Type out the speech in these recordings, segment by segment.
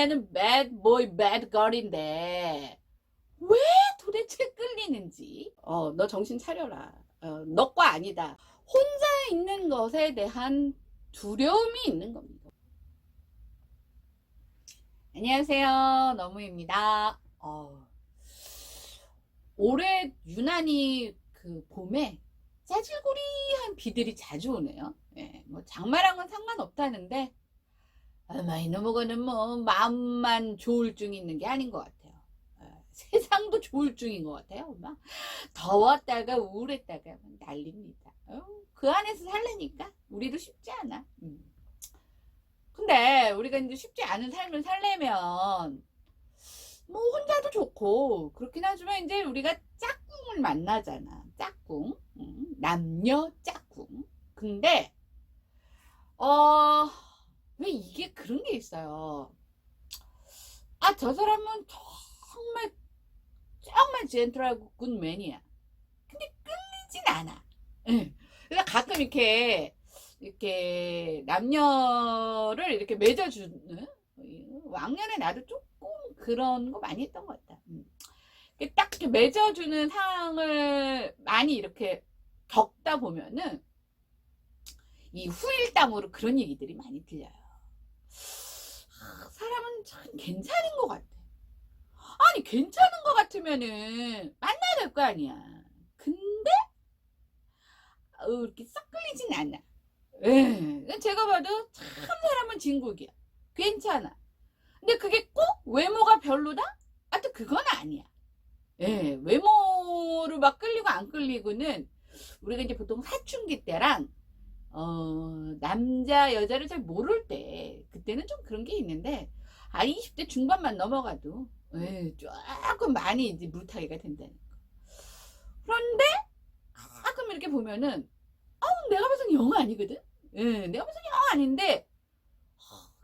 얘는 bad boy, bad girl인데 왜 도대체 끌리는지 너 정신 차려라. 너 거 아니다. 혼자 있는 것에 대한 두려움이 있는 겁니다. 안녕하세요, 너무입니다. 올해 유난히 그 봄에 짜질구리한 비들이 자주 오네요. 예, 뭐 장마랑은 상관없다는데 아마 이놈의 뭐 마음만 조울증 있는 게 아닌 것 같아요. 세상도 조울증인 것 같아요. 막 더웠다가 우울했다가 난립니다. 그 안에서 살려니까 우리도 쉽지 않아. 근데 우리가 이제 쉽지 않은 삶을 살려면 뭐 혼자도 좋고 그렇긴 하지만 이제 우리가 짝꿍을 만나잖아. 짝꿍. 남녀 짝꿍. 근데 왜 이게 그런 게 있어요. 저 사람은 정말 젠틀하고 굿맨이야. 근데 끌리진 않아. 그래서 가끔 이렇게 남녀를 이렇게 맺어주는 왕년에 나도 조금 그런 거 많이 했던 것 같다. 딱 이렇게 맺어주는 상황을 많이 이렇게 겪다 보면은 이 후일담으로 그런 얘기들이 많이 들려요. 사람은 참 괜찮은 것 같아. 아니 괜찮은 것 같으면은 만나야 될 거 아니야. 근데 이렇게 썩 끌리진 않아. 제가 봐도 참 사람은 진국이야. 괜찮아. 근데 그게 꼭 외모가 별로다? 또 그건 아니야. 외모로 막 끌리고 안 끌리고는 우리가 이제 보통 사춘기 때랑 남자 여자를 잘 모를 때 그때는 좀 그런 게 있는데 20대 중반만 넘어가도 조금 많이 이제 물타기가 된다는 거. 그런데 가끔 이렇게 보면은 내가 봐서는 영 아니거든. 내가 봐서는 영 아닌데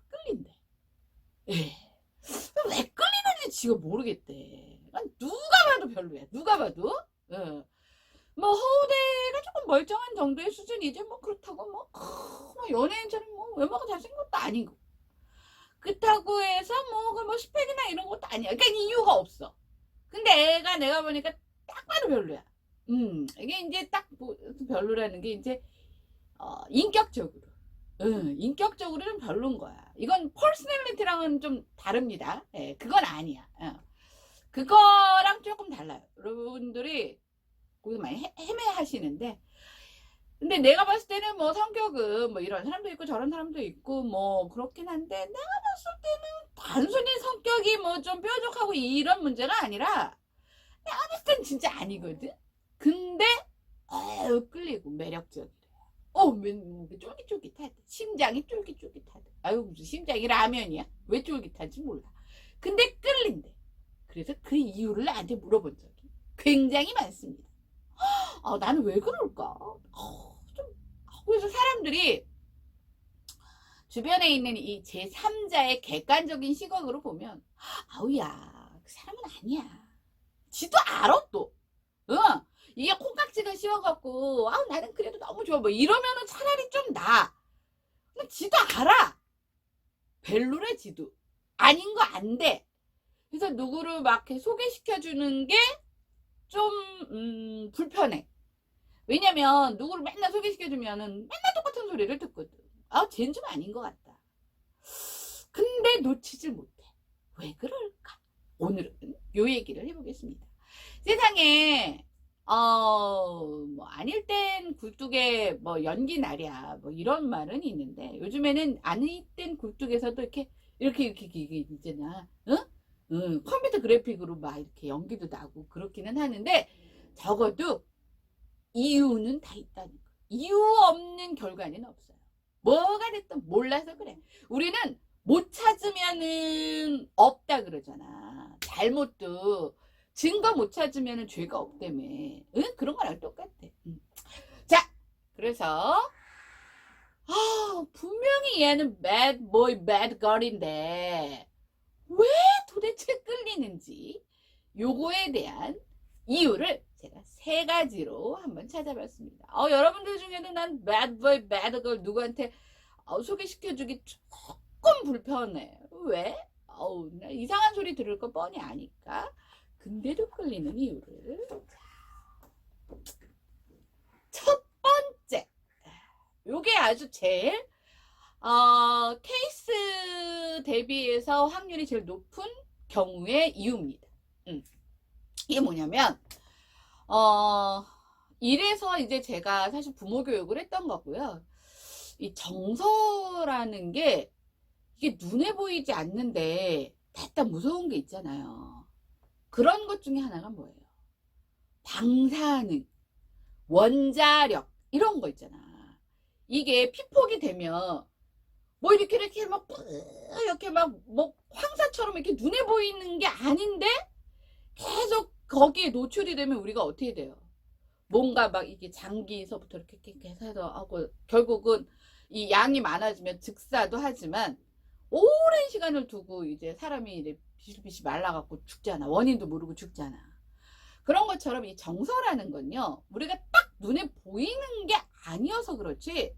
끌린대. 왜 끌리는지 지가 모르겠대. 누가 봐도 별로야. 누가 봐도. 뭐 허우대가 조금 멀쩡한 정도의 수준이지 뭐 그렇다고 뭐 연예인처럼 뭐 외모가 잘생긴 것도 아니고 그렇다고 해서 뭐 스펙이나 이런 것도 아니야. 그러니까 이유가 없어. 근데 내가 보니까 딱 봐도 별로야. 이게 이제 딱 별로라는 게 이제 인격적으로 인격적으로는 별로인 거야. 이건 퍼스널리티랑은 좀 다릅니다. 그건 아니야. 그거랑 조금 달라요. 여러분들이 거기 많이 헤매하시는데 근데 내가 봤을 때는 뭐 성격은 뭐 이런 사람도 있고 저런 사람도 있고 뭐 그렇긴 한데 내가 봤을 때는 단순히 성격이 뭐 좀 뾰족하고 이런 문제가 아니라 내가 봤을 땐 진짜 아니거든. 근데 끌리고 매력적이래. 쫄깃쫄깃하대. 심장이 쫄깃쫄깃하대. 무슨 심장이 라면이야? 왜 쫄깃한지 몰라. 근데 끌린대. 그래서 그 이유를 나한테 물어본 적이 굉장히 많습니다. 나는 왜 그럴까? 그래서 사람들이 주변에 있는 이 제3자의 객관적인 시각으로 보면 야, 그 사람은 아니야. 지도 알아 또. 이게 콩깍지가 씌워갖고 나는 그래도 너무 좋아 뭐 이러면은 차라리 좀 나아. 근데 지도 알아. 별로래 지도. 아닌 거 안 돼. 그래서 누구를 막 이렇게 소개시켜주는 게 좀 불편해. 왜냐면 누구를 맨날 소개시켜주면은 맨날 똑같은 소리를 듣거든. 쟤는 좀 아닌 것 같다. 근데 놓치질 못해. 왜 그럴까? 오늘은 요 얘기를 해보겠습니다. 세상에 뭐 아닐 땐 굴뚝에 뭐 연기 나랴 뭐 이런 말은 있는데 요즘에는 아닐 땐 굴뚝에서도 이렇게 있잖아. 컴퓨터 그래픽으로 막 이렇게 연기도 나고 그렇기는 하는데 적어도 이유는 다 있다는 거. 이유 없는 결과는 없어요. 뭐가 됐든 몰라서 그래. 우리는 못 찾으면은 없다 그러잖아. 잘못도 증거 못 찾으면은 죄가 없다며. 그런 거랑 똑같아. 자, 그래서 분명히 얘는 bad boy, bad girl인데 왜 도대체 끌리는지 요거에 대한 이유를 제가 3가지로 한번 찾아봤습니다. 여러분들 중에는 난 bad boy, bad girl 누구한테 소개시켜주기 조금 불편해. 왜? 어우, 나 이상한 소리 들을 거 뻔히 아니까. 근데도 끌리는 이유를. 첫 번째. 요게 아주 제일, 케이스 대비해서 확률이 제일 높은 경우의 이유입니다. 이게 뭐냐면, 이래서 이제 제가 사실 부모 교육을 했던 거고요. 이 정서라는 게 이게 눈에 보이지 않는데 일단 무서운 게 있잖아요. 그런 것 중에 하나가 뭐예요? 방사능, 원자력 이런 거 있잖아. 이게 피폭이 되면 뭐 이렇게 막 이렇게 막 뭐 황사처럼 이렇게 눈에 보이는 게 아닌데 계속 거기에 노출이 되면 우리가 어떻게 돼요? 뭔가 막 이게 장기에서부터 이렇게 해서 하고 결국은 이 양이 많아지면 즉사도 하지만 오랜 시간을 두고 이제 사람이 이제 비실비실 말라갖고 죽잖아. 원인도 모르고 죽잖아. 그런 것처럼 이 정서라는 건요, 우리가 딱 눈에 보이는 게 아니어서 그렇지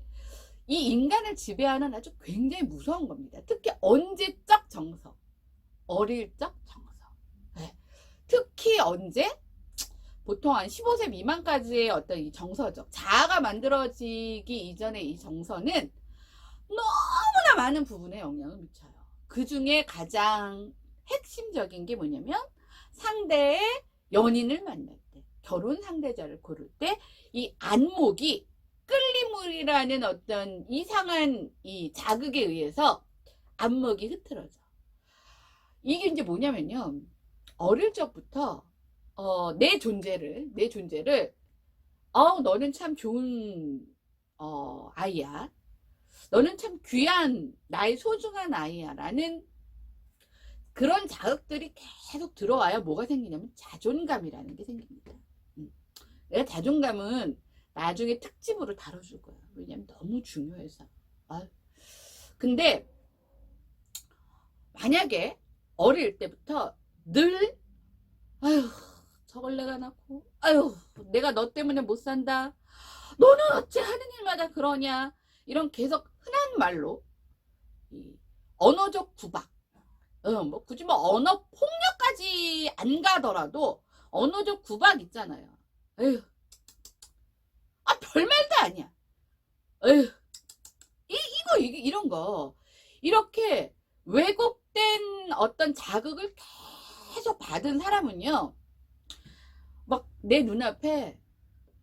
이 인간을 지배하는 아주 굉장히 무서운 겁니다. 특히 언제적 정서, 어릴 적 정서. 네. 특히 언제? 보통 한 15세 미만까지의 어떤 이 정서적 자아가 만들어지기 이전의 이 정서는 너무나 많은 부분에 영향을 미쳐요. 그 중에 가장 핵심적인 게 뭐냐면 상대의 연인을 만날 때, 결혼 상대자를 고를 때 이 안목이 끌림물이라는 어떤 이상한 이 자극에 의해서 안목이 흐트러져. 이게 이제 뭐냐면요, 어릴 적부터 내 존재를 너는 참 좋은 아이야. 너는 참 귀한 나의 소중한 아이야 라는 그런 자극들이 계속 들어와야 뭐가 생기냐면 자존감이라는 게 생깁니다. 내가 자존감은 나중에 특집으로 다뤄줄 거야. 왜냐면 너무 중요해서. 근데 만약에 어릴 때부터 늘 아휴 저걸 내가 낳고 아휴 내가 너 때문에 못 산다. 너는 어째 하는 일마다 그러냐. 이런 계속 흔한 말로 이 언어적 구박, 뭐 굳이 뭐 언어 폭력까지 안 가더라도 언어적 구박 있잖아요. 에휴, 별말도 아니야. 에휴, 이런 거 이렇게 왜곡된 어떤 자극을 계속 받은 사람은요, 막 내 눈앞에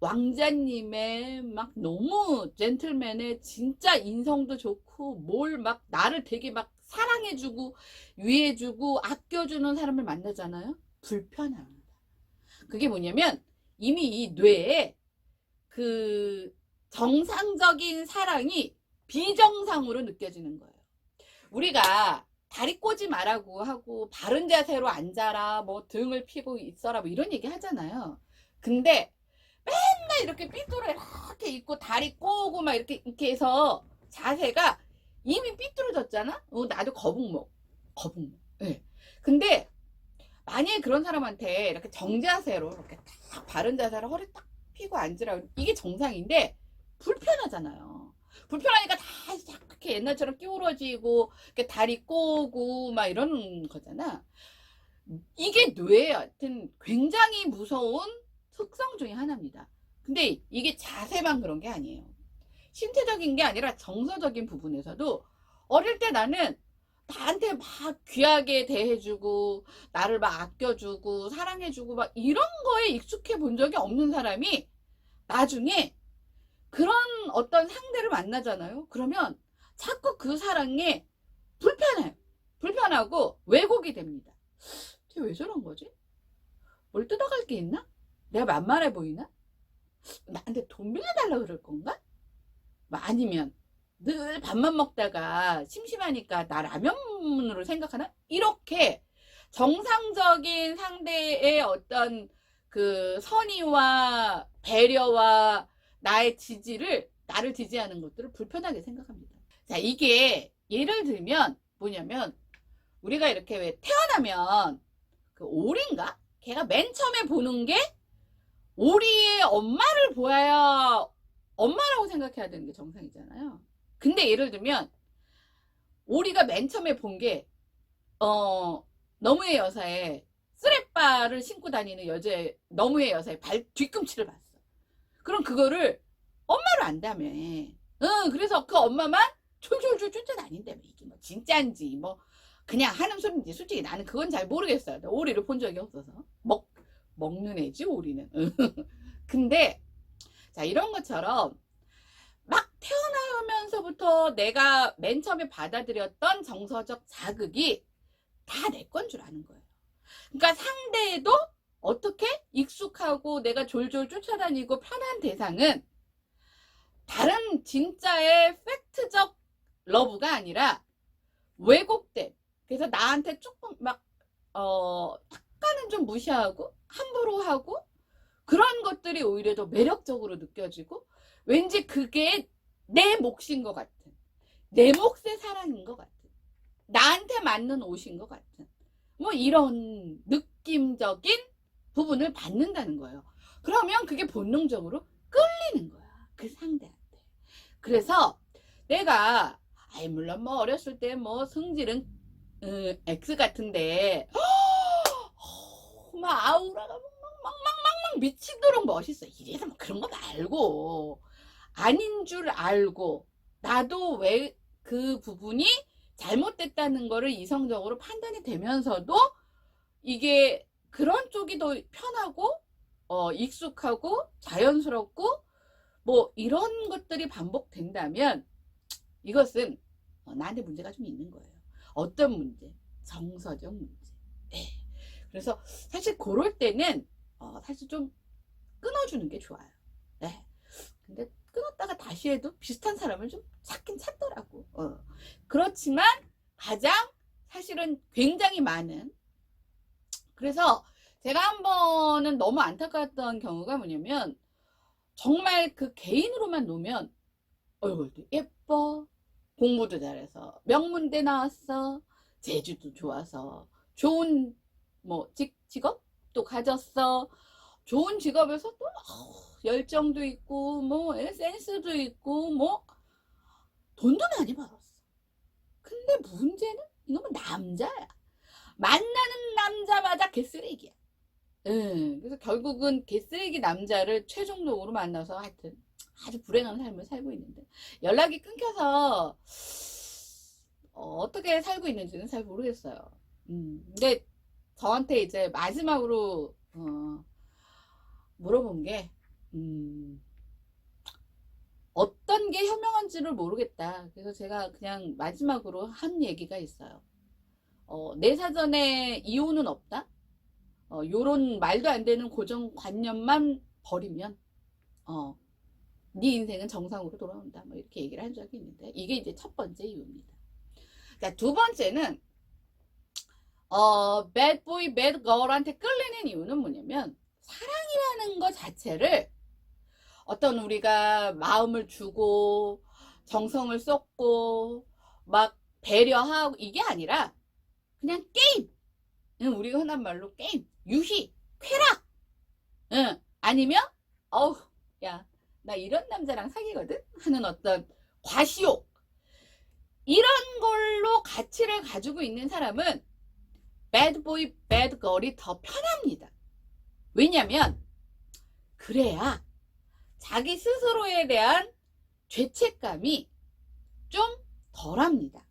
왕자님의 막 너무 젠틀맨의 진짜 인성도 좋고 뭘 막 나를 되게 막 사랑해주고 위해주고 아껴주는 사람을 만나잖아요. 불편합니다. 그게 뭐냐면 이미 이 뇌에 그 정상적인 사랑이 비정상으로 느껴지는 거예요. 우리가 다리 꼬지 말라고 하고 바른 자세로 앉아라, 뭐 등을 펴고 있어라, 뭐 이런 얘기 하잖아요. 근데 맨날 이렇게 삐뚤어 이렇게 있고 다리 꼬고 막 이렇게 해서 자세가 이미 삐뚤어졌잖아. 나도 거북목. 네. 근데 만약에 그런 사람한테 이렇게 정자세로 이렇게 딱 바른 자세로 허리 딱 펴고 앉으라, 이게 정상인데 불편하잖아요. 불편하니까 다 이렇게 옛날처럼 끼우러지고 이렇게 다리 꼬고 막 이런 거잖아. 이게 뇌에 하여튼 굉장히 무서운 특성 중에 하나입니다. 근데 이게 자세만 그런 게 아니에요. 신체적인 게 아니라 정서적인 부분에서도 어릴 때 나는 나한테 막 귀하게 대해주고 나를 막 아껴주고 사랑해주고 막 이런 거에 익숙해 본 적이 없는 사람이 나중에 그런 어떤 상대를 만나잖아요. 그러면 자꾸 그 사랑에 불편해요. 불편하고 왜곡이 됩니다. 쟤 왜 저런 거지? 뭘 뜯어갈 게 있나? 내가 만만해 보이나? 나한테 돈 빌려달라 그럴 건가? 아니면 늘 밥만 먹다가 심심하니까 나 라면으로 생각하나? 이렇게 정상적인 상대의 어떤 그 선의와 배려와 나의 지지를, 나를 지지하는 것들을 불편하게 생각합니다. 자, 이게 예를 들면 뭐냐면 우리가 이렇게 왜 태어나면 그 오리인가? 걔가 맨 처음에 보는 게 오리의 엄마를 보아야 엄마라고 생각해야 되는 게 정상이잖아요. 근데 예를 들면 오리가 맨 처음에 본 게 너무의 여사의 쓰레빠를 신고 다니는 너무의 여사의 뒤꿈치를 봤어. 그럼 그거를 엄마로 안다며. 그래서 그 엄마만 졸졸졸 쫓아다닌다며. 이게 뭐 진짜인지 뭐 그냥 하는 소리인지 솔직히 나는 그건 잘 모르겠어요. 오리를 본 적이 없어서. 먹는 애지 오리는. 근데 자, 이런 것처럼 막 태어나면서부터 내가 맨 처음에 받아들였던 정서적 자극이 다 내 건 줄 아는 거예요. 그러니까 상대에도 어떻게 익숙하고 내가 졸졸 쫓아다니고 편한 대상은 다른 진짜의 팩트적 러브가 아니라 왜곡된, 그래서 나한테 조금 막 약간은 좀 무시하고 함부로 하고 그런 것들이 오히려 더 매력적으로 느껴지고 왠지 그게 내 몫인 것 같은, 내 몫의 사랑인 것 같은, 나한테 맞는 옷인 것 같은 뭐 이런 느낌적인 부분을 받는다는 거예요. 그러면 그게 본능적으로 끌리는 거야, 그 상대한테. 그래서 내가 물론 뭐 어렸을 때 뭐 성질은 X 같은데 막 아우라가 막 미치도록 멋있어. 이래서 막 그런 거 말고, 아닌 줄 알고 나도 왜 그 부분이 잘못됐다는 거를 이성적으로 판단이 되면서도 이게 그런 쪽이 더 편하고 익숙하고 자연스럽고 뭐 이런 것들이 반복된다면 이것은 나한테 문제가 좀 있는 거예요. 어떤 문제? 정서적 문제. 네. 그래서 사실 그럴 때는 사실 좀 끊어주는 게 좋아요. 네. 근데 끊었다가 다시 해도 비슷한 사람을 좀 찾긴 찾더라고. 그렇지만 가장 사실은 굉장히 많은, 그래서 제가 한 번은 너무 안타까웠던 경우가 뭐냐면 정말 그 개인으로만 놓으면 얼굴도 예뻐, 공부도 잘해서 명문대 나왔어, 재주도 좋아서 좋은 뭐 직업도 가졌어, 좋은 직업에서 또 열정도 있고 뭐 센스도 있고 뭐 돈도 많이 벌었어. 근데 문제는 이놈은 남자야. 만나는 남자마다 개쓰레기야. 그래서 결국은 개쓰레기 남자를 최종적으로 만나서 하여튼 아주 불행한 삶을 살고 있는데, 연락이 끊겨서 어떻게 살고 있는지는 잘 모르겠어요. 근데 저한테 이제 마지막으로 물어본 게 어떤 게 현명한지를 모르겠다. 그래서 제가 그냥 마지막으로 한 얘기가 있어요. 내 사전에 이혼은 없다. 요런 말도 안 되는 고정관념만 버리면 네 인생은 정상으로 돌아온다. 뭐 이렇게 얘기를 한 적이 있는데, 이게 이제 첫 번째 이유입니다. 자, 두 번째는 bad boy, bad girl한테 끌리는 이유는 뭐냐면, 사랑이라는 것 자체를 어떤 우리가 마음을 주고 정성을 쏟고 막 배려하고 이게 아니라 그냥 게임, 우리가 흔한 말로 게임, 유희, 쾌락, 아니면 야, 나 이런 남자랑 사귀거든 하는 어떤 과시욕, 이런 걸로 가치를 가지고 있는 사람은 bad boy, bad girl이 더 편합니다. 왜냐면 그래야 자기 스스로에 대한 죄책감이 좀 덜합니다.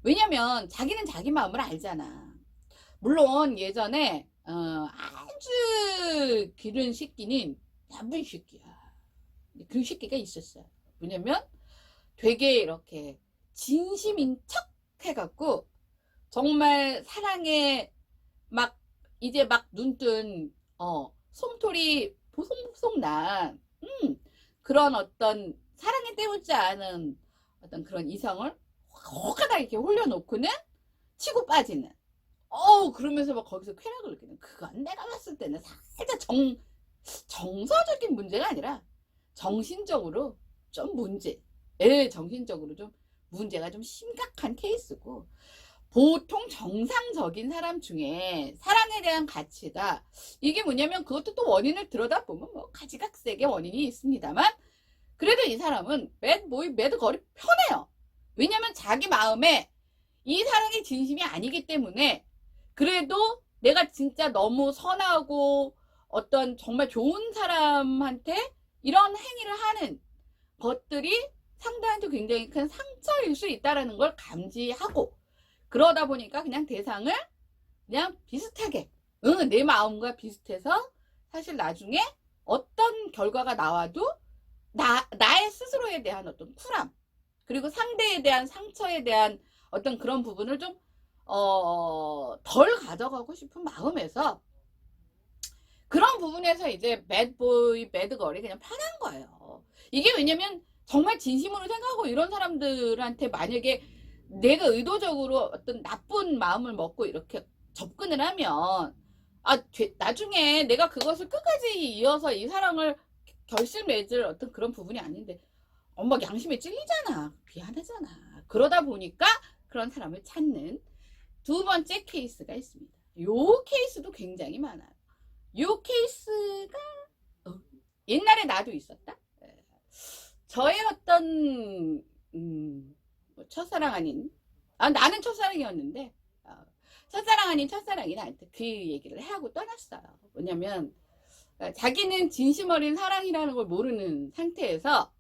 왜냐면 자기는 자기 마음을 알잖아. 물론 예전에 아주 기른 새끼는 나쁜 새끼야. 그런 새끼가 있었어요. 왜냐면 되게 이렇게 진심인 척 해갖고 정말 사랑에 막 이제 막 눈뜬 솜털이 보송보송 난 그런 어떤 사랑에 때우지 않은 어떤 그런 이성을 혹하다 이렇게 홀려놓고는 치고 빠지는, 그러면서 막 거기서 쾌락을 느끼는, 그건 내가 봤을 때는 살짝 정서적인 문제가 아니라 정신적으로 좀 정신적으로 좀 문제가 좀 심각한 케이스고, 보통 정상적인 사람 중에 사랑에 대한 가치가, 이게 뭐냐면 그것도 또 원인을 들여다보면 뭐 가지각색의 원인이 있습니다만, 그래도 이 사람은 bad boy, bad girl이 편해요. 왜냐면 자기 마음에 이 사랑이 진심이 아니기 때문에 그래도 내가 진짜 너무 선하고 어떤 정말 좋은 사람한테 이런 행위를 하는 것들이 상대한테 굉장히 큰 상처일 수 있다는 걸 감지하고 그러다 보니까 그냥 대상을 그냥 비슷하게 내 마음과 비슷해서 사실 나중에 어떤 결과가 나와도 나의 스스로에 대한 어떤 쿨함 그리고 상대에 대한 상처에 대한 어떤 그런 부분을 좀 덜 가져가고 싶은 마음에서 그런 부분에서 이제 배드보이 배드걸이 그냥 편한 거예요. 이게 왜냐면 정말 진심으로 생각하고 이런 사람들한테 만약에 내가 의도적으로 어떤 나쁜 마음을 먹고 이렇게 접근을 하면 나중에 내가 그것을 끝까지 이어서 이 사랑을 결실맺을 어떤 그런 부분이 아닌데 엄마 양심에 찔리잖아. 미안하잖아. 그러다 보니까 그런 사람을 찾는 두 번째 케이스가 있습니다. 요 케이스도 굉장히 많아요. 요 케이스가 옛날에 나도 있었다. 저의 어떤 뭐 첫사랑 아닌 나는 첫사랑이었는데 첫사랑 아닌 첫사랑이 나한테 그 얘기를 하고 떠났어요. 뭐냐면 자기는 진심 어린 사랑이라는 걸 모르는 상태에서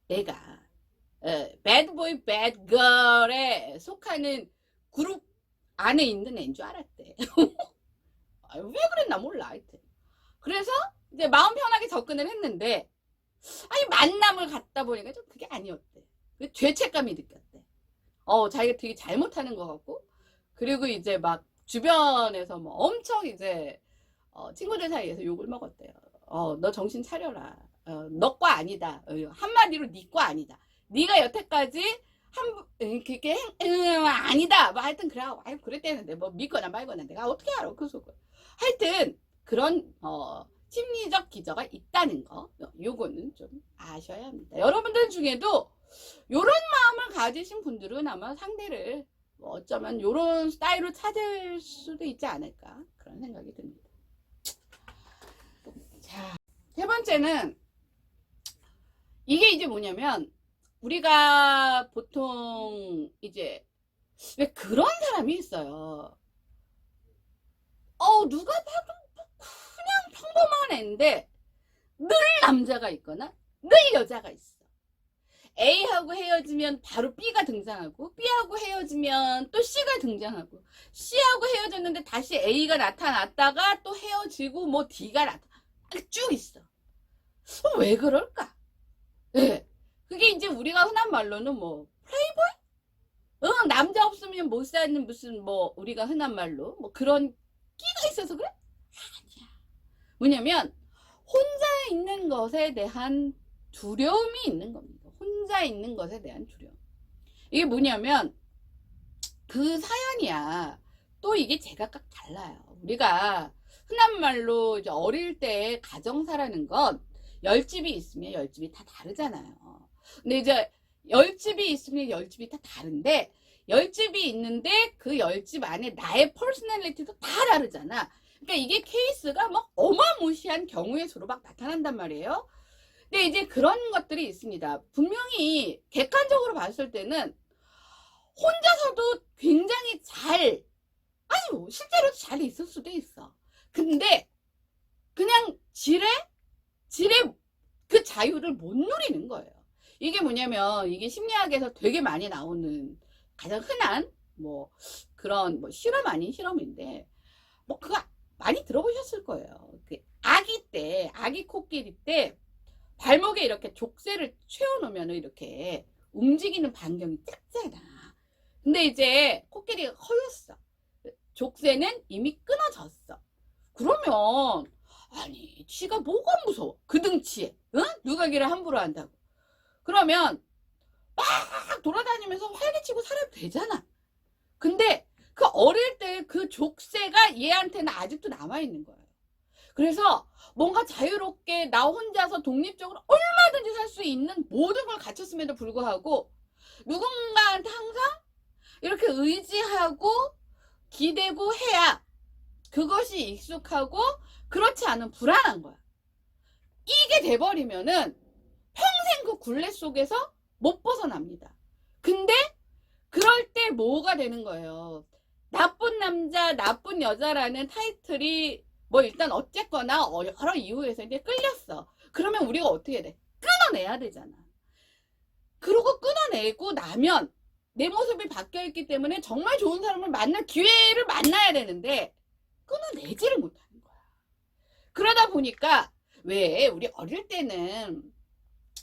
내가 배드보이 배드걸에 속하는 그룹 안에 있는 애인 줄 알았대. 왜 그랬나 몰라 하여튼. 그래서 이제 마음 편하게 접근을 했는데 만남을 갖다 보니까 좀 그게 아니었대. 죄책감이 느꼈대. 자기가 되게 잘못하는 것 같고 그리고 이제 막 주변에서 뭐 엄청 이제 친구들 사이에서 욕을 먹었대요. 너 정신 차려라. 너 과 아니다. 한마디로 네 과 아니다. 네가 여태까지 그게 아니다. 뭐 하여튼 그랬대는데 뭐 믿거나 말거나 내가 어떻게 알아 그 속을. 하여튼 그런 심리적 기저가 있다는 거 요거는 좀 아셔야 합니다. 여러분들 중에도 요런 마음을 가지신 분들은 아마 상대를 뭐 어쩌면 요런 스타일로 찾을 수도 있지 않을까 그런 생각이 듭니다. 자, 세 번째는 이게 이제 뭐냐면 우리가 보통 이제 왜 그런 사람이 있어요. 누가 봐도 그냥 평범한 애인데 늘 남자가 있거나 늘 여자가 있어. A하고 헤어지면 바로 B가 등장하고 B하고 헤어지면 또 C가 등장하고 C하고 헤어졌는데 다시 A가 나타났다가 또 헤어지고 뭐 D가 쭉 있어. 왜 그럴까? 네. 그게 이제 우리가 흔한 말로는 뭐 플레이보이? 남자 없으면 못 사는 무슨 뭐 우리가 흔한 말로 뭐 그런 끼가 있어서 그래? 아니야. 뭐냐면 혼자 있는 것에 대한 두려움이 있는 겁니다. 혼자 있는 것에 대한 두려움. 이게 뭐냐면 그 사연이야. 또 이게 제각각 달라요. 우리가 흔한 말로 이제 어릴 때 가정사라는 건 10집이 있으면 10집이 다 다르잖아요. 근데 이제 10집이 있으면 10집이 다 다른데 10집이 있는데 그 10집 안에 나의 퍼스널리티도 다 다르잖아. 그러니까 이게 케이스가 막 어마무시한 경우의 수로 막 나타난단 말이에요. 근데 이제 그런 것들이 있습니다. 분명히 객관적으로 봤을 때는 혼자서도 굉장히 실제로 잘 있을 수도 있어. 근데 그냥 지레 그 자유를 못 누리는 거예요. 이게 뭐냐면 이게 심리학에서 되게 많이 나오는 가장 흔한 뭐 그런 뭐 실험 아닌 실험인데 뭐 그거 많이 들어보셨을 거예요. 그 아기 코끼리 때 발목에 이렇게 족쇄를 채워놓으면 이렇게 움직이는 반경이 작잖아. 근데 이제 코끼리가 커졌어. 족쇄는 이미 끊어졌어. 그러면 지가 뭐가 무서워? 그 등치에 누가 걔를 함부로 한다고. 그러면 막 돌아다니면서 활개치고 살아도 되잖아. 근데 그 어릴 때 그 족쇄가 얘한테는 아직도 남아있는 거예요. 그래서 뭔가 자유롭게 나 혼자서 독립적으로 얼마든지 살 수 있는 모든 걸 갖췄음에도 불구하고 누군가한테 항상 이렇게 의지하고 기대고 해야 그것이 익숙하고 그렇지 않은 불안한 거야. 이게 돼버리면은 평생 그 굴레 속에서 못 벗어납니다. 근데 그럴 때 뭐가 되는 거예요. 나쁜 남자, 나쁜 여자라는 타이틀이 뭐 일단 어쨌거나 여러 이유에서 이제 끌렸어. 그러면 우리가 어떻게 해야 돼? 끊어내야 되잖아. 그러고 끊어내고 나면 내 모습이 바뀌어있기 때문에 정말 좋은 사람을 만날 기회를 만나야 되는데 끊어내지를 못하는 거야. 그러다 보니까 왜 우리 어릴 때는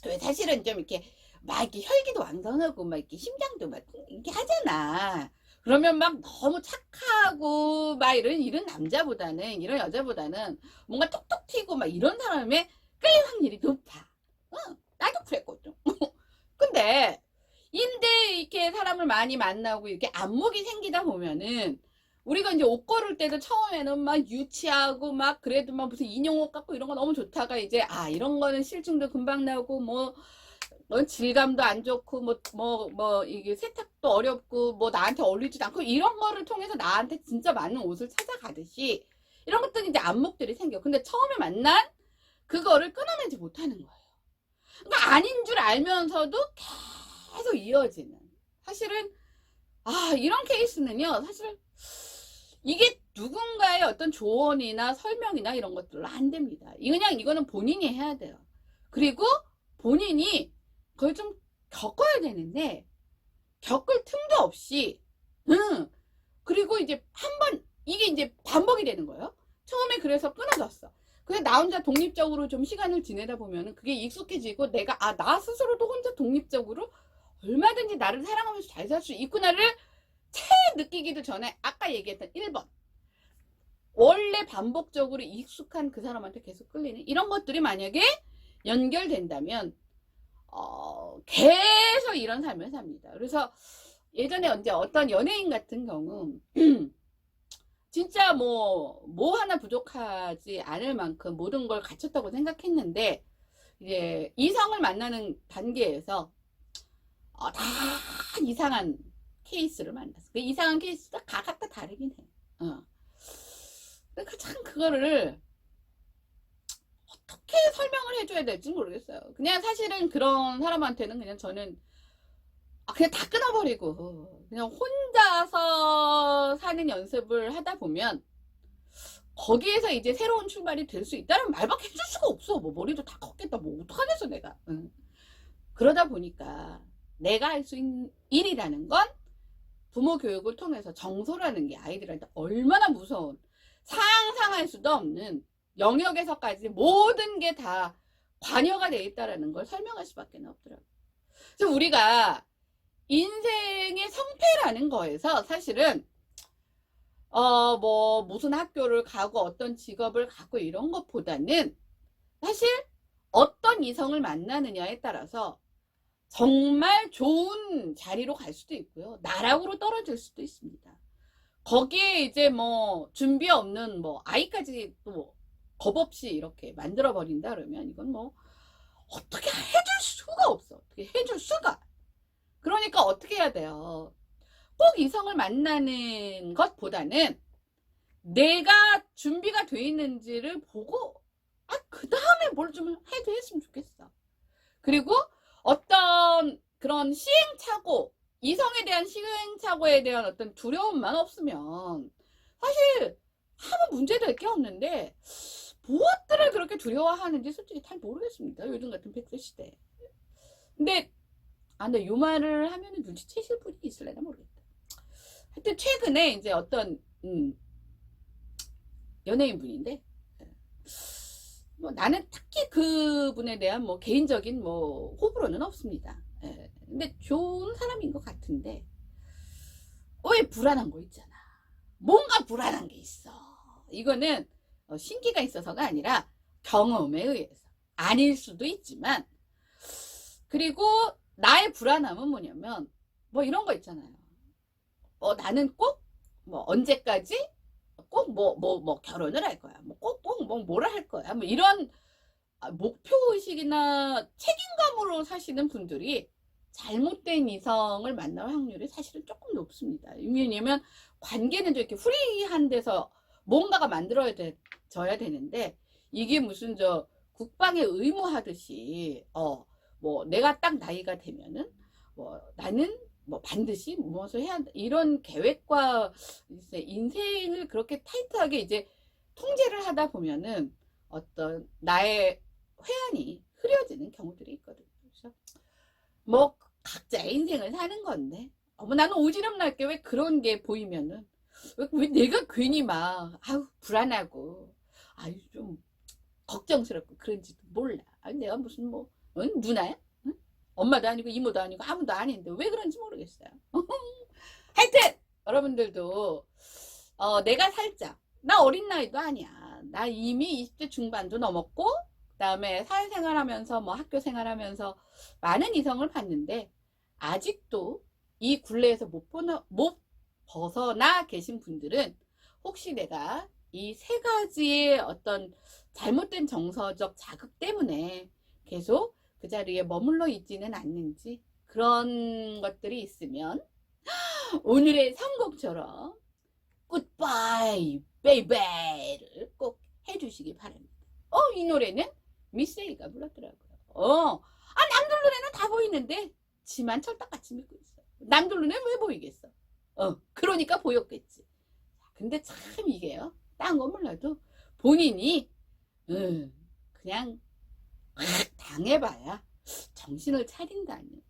왜 사실은 좀 이렇게 막 이렇게 혈기도 왕성하고 막 이렇게 심장도 막 이렇게 하잖아. 그러면 막 너무 착하고 막 이런 남자보다는 이런 여자보다는 뭔가 톡톡 튀고 막 이런 사람에 끌릴 확률이 높아. 나도 그랬거든. 근데 인데 이렇게 사람을 많이 만나고 이렇게 안목이 생기다 보면은 우리가 이제 옷 고를 때도 처음에는 막 유치하고 막 그래도 막 무슨 인형옷 같고 이런 거 너무 좋다가 이제 이런 거는 실증도 금방 나고 뭐 질감도 안 좋고 이게 세탁도 어렵고 뭐 나한테 어울리지도 않고 이런 거를 통해서 나한테 진짜 맞는 옷을 찾아가듯이 이런 것들이 이제 안목들이 생겨. 근데 처음에 만난 그거를 끊어내지 못하는 거예요. 그러니까 아닌 줄 알면서도 계속 이어지는. 사실은 이런 케이스는요. 사실 이게 누군가의 어떤 조언이나 설명이나 이런 것들로 안 됩니다. 이거는 본인이 해야 돼요. 그리고 본인이 그걸 좀 겪어야 되는데 겪을 틈도 없이 그리고 이제 한번 이게 이제 반복이 되는 거예요. 처음에 그래서 끊어졌어. 그래서 나 혼자 독립적으로 좀 시간을 지내다 보면은 그게 익숙해지고 내가 나 스스로도 혼자 독립적으로 얼마든지 나를 사랑하면서 잘 살 수 있구나를 채 느끼기도 전에 아까 얘기했던 1번 원래 반복적으로 익숙한 그 사람한테 계속 끌리는 이런 것들이 만약에 연결된다면 계속 이런 삶을 삽니다. 그래서 예전에 언제 어떤 연예인 같은 경우 진짜 뭐 하나 부족하지 않을 만큼 모든 걸 갖췄다고 생각했는데 이제 이성을 만나는 단계에서 다 이상한 케이스를 만났어. 그 이상한 케이스가 각각 다르긴 해. 그러니까 참 그거를 어떻게 설명을 해줘야 될지 모르겠어요. 그냥 사실은 그런 사람한테는 그냥 저는 그냥 다 끊어버리고 그냥 혼자서 사는 연습을 하다 보면 거기에서 이제 새로운 출발이 될 수 있다는 말밖에 해줄 수가 없어. 뭐 머리도 다 컸겠다. 뭐 어떡하겠어 내가. 그러다 보니까 내가 할 수 있는 일이라는 건 부모 교육을 통해서 정서라는 게 아이들한테 얼마나 무서운 상상할 수도 없는 영역에서까지 모든 게 다 관여가 돼 있다는 걸 설명할 수밖에 없더라고요. 그래서 우리가 인생의 성패라는 거에서 사실은 뭐 무슨 학교를 가고 어떤 직업을 갖고 이런 것보다는 사실 어떤 이성을 만나느냐에 따라서 정말 좋은 자리로 갈 수도 있고요. 나락으로 떨어질 수도 있습니다. 거기에 이제 뭐 준비 없는 뭐 아이까지 또 겁 없이 이렇게 만들어 버린다 그러면 이건 뭐 어떻게 해줄 수가 없어. 어떻게 해줄 수가. 그러니까 어떻게 해야 돼요? 꼭 이성을 만나는 것보다는 내가 준비가 돼 있는지를 보고 그 다음에 뭘 좀 해도 했으면 좋겠어. 그리고 어떤 그런 시행착오, 이성에 대한 시행착오에 대한 어떤 두려움만 없으면 사실 아무 문제될 게 없는데 무엇들을 그렇게 두려워하는지 솔직히 잘 모르겠습니다. 요즘 같은 100세 시대에. 근데 요 말을 하면은 눈치채실 분이 있을래나 모르겠다. 하여튼 최근에 이제 어떤 연예인 분인데 뭐 나는 특히 그분에 대한 뭐 개인적인 뭐 호불호는 없습니다. 근데 좋은 사람인 것 같은데 왜 불안한 거 있잖아. 뭔가 불안한 게 있어. 이거는 신기가 있어서가 아니라 경험에 의해서 아닐 수도 있지만 그리고 나의 불안함은 뭐냐면 뭐 이런 거 있잖아요. 나는 꼭 뭐 언제까지 꼭 뭐 결혼을 할 거야. 뭐 꼭 뭐를 할 거야. 뭐 이런 목표의식이나 책임감으로 사시는 분들이 잘못된 이성을 만날 확률이 사실은 조금 높습니다. 왜냐면 관계는 좀 이렇게 프리한 데서 뭔가가 만들어져야 되는데 이게 무슨 국방의 의무 하듯이 뭐 내가 딱 나이가 되면은 뭐 나는 뭐 반드시 무엇을 해야 한다 이런 계획과 이제 인생을 그렇게 타이트하게 이제 통제를 하다 보면은 어떤 나의 회한이 흐려지는 경우들이 있거든요. 그래서 뭐 각자의 인생을 사는 건데 뭐 나는 오지랖 날게 왜 그런 게 보이면은 왜 내가 괜히 막 아우 불안하고 아유 좀 걱정스럽고 그런지도 몰라. 아니 내가 무슨 뭐 응? 누나야? 응? 엄마도 아니고 이모도 아니고 아무도 아닌데 왜 그런지 모르겠어요. 하여튼 여러분들도 내가 살짝 나 어린 나이도 아니야. 나 이미 20대 중반도 넘었고 그다음에 사회생활하면서 뭐 학교 생활하면서 많은 이성을 봤는데 아직도 이 굴레에서 못 벗어나 계신 분들은 혹시 내가 이 세 가지의 어떤 잘못된 정서적 자극 때문에 계속 그 자리에 머물러 있지는 않는지 그런 것들이 있으면 오늘의 선곡처럼 굿바이 베이베를 꼭 해주시기 바랍니다. 이 노래는 미세이가 불렀더라고요. 남들 노래는 다 보이는데 지만 철딱같이 믿고 있어. 남들 눈에는 왜 보이겠어? 그러니까 보였겠지. 근데 참 이게요. 딴 건 몰라도 본인이 그냥 당해봐야 정신을 차린다는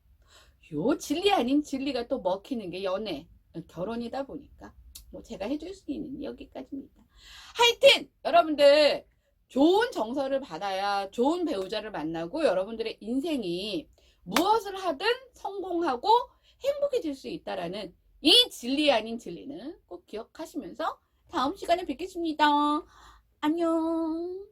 요 진리 아닌 진리가 또 먹히는 게 연애, 결혼이다 보니까 뭐 제가 해줄 수 있는 여기까지입니다. 하여튼 여러분들 좋은 정서를 받아야 좋은 배우자를 만나고 여러분들의 인생이 무엇을 하든 성공하고 행복해질 수 있다라는 이 진리 아닌 진리는 꼭 기억하시면서 다음 시간에 뵙겠습니다. 안녕.